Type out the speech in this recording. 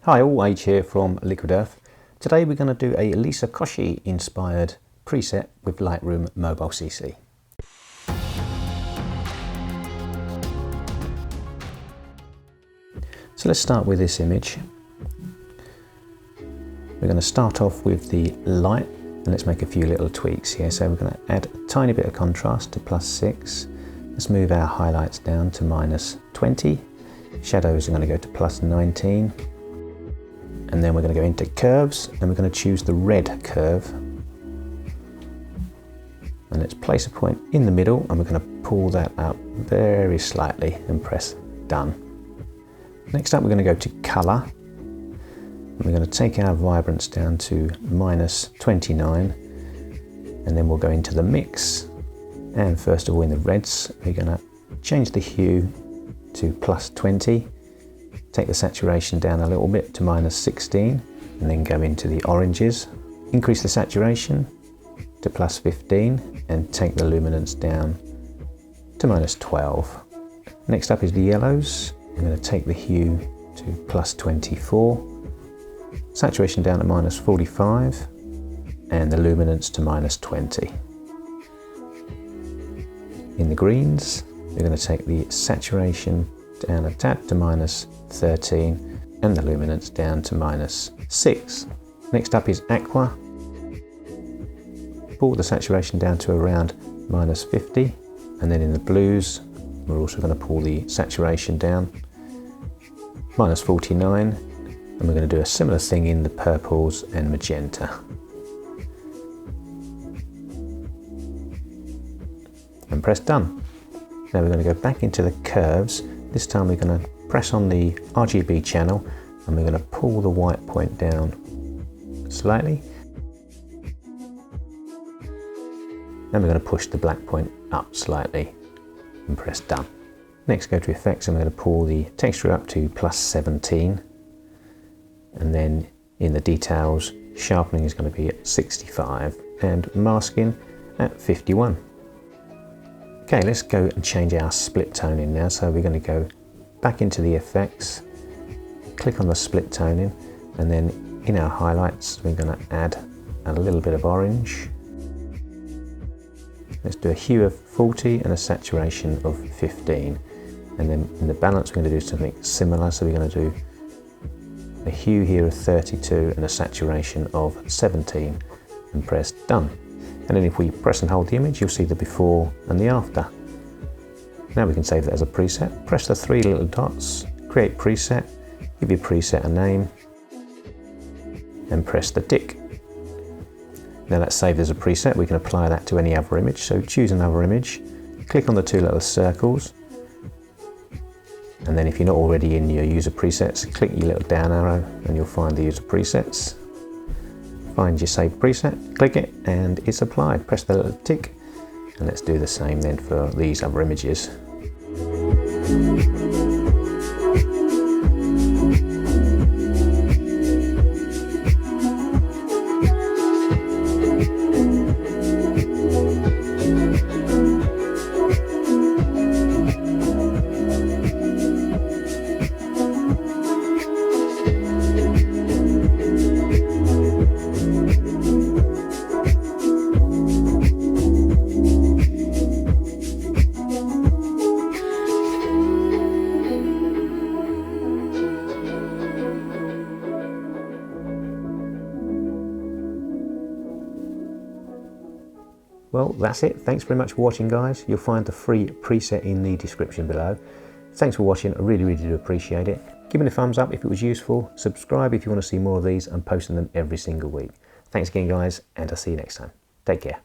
Hi all, Age here from Liquid Earth. Today we're going to do a Liza Koshy inspired preset with Lightroom Mobile CC. So let's start with this image. We're going to start off with the light and let's make a few little tweaks here. So we're going to add a tiny bit of contrast to +6. Let's move our highlights down to -20. Shadows are going to go to +19. And then we're going to go into curves and we're going to choose the red curve. And let's place a point in the middle and we're going to pull that up very slightly and press done. Next up we're going to go to colour. And we're going to take our vibrance down to -29. And then we'll go into the mix. And first of all in the reds, we're going to change the hue to +20. Take the saturation down a little bit to -16 and then go into the oranges. Increase the saturation to +15 and take the luminance down to -12. Next up is the yellows. I'm going to take the hue to +24. Saturation down to -45 and the luminance to -20. In the greens, we're going to take the saturation down a tad to -13 and the luminance down to -6. Next up is aqua. Pull the saturation down to around -50 and then in the blues we're also going to pull the saturation down -49 and we're going to do a similar thing in the purples and magenta. And press done. Now we're going to go back into the curves. This time we're going to press on the RGB channel and we're going to pull the white point down slightly. Then we're going to push the black point up slightly and press done. Next go to effects and we're going to pull the texture up to +17. And then in the details, sharpening is going to be at 65 and masking at 51. Okay, let's go and change our split toning now. So we're going to go back into the effects, click on the split toning, and then in our highlights, we're going to add a little bit of orange. Let's do a hue of 40 and a saturation of 15. And then in the balance, we're going to do something similar. So we're going to do a hue here of 32 and a saturation of 17 and press done. And then if we press and hold the image, you'll see the before and the after. Now we can save that as a preset. Press the 3 little dots, create preset, give your preset a name, and press the tick. Now that's saved as a preset. We can apply that to any other image. So choose another image, click on the 2 little circles, and then if you're not already in your user presets, click your little down arrow and you'll find the user presets. Find your saved preset, click it, and it's applied. Press the little tick, and let's do the same then for these other images. Well, that's it. Thanks very much for watching, guys. You'll find the free preset in the description below. Thanks for watching. I really do appreciate it. Give me a thumbs up if it was useful. Subscribe if you want to see more of these. I'm posting them every single week. Thanks again, guys, and I'll see you next time. Take care.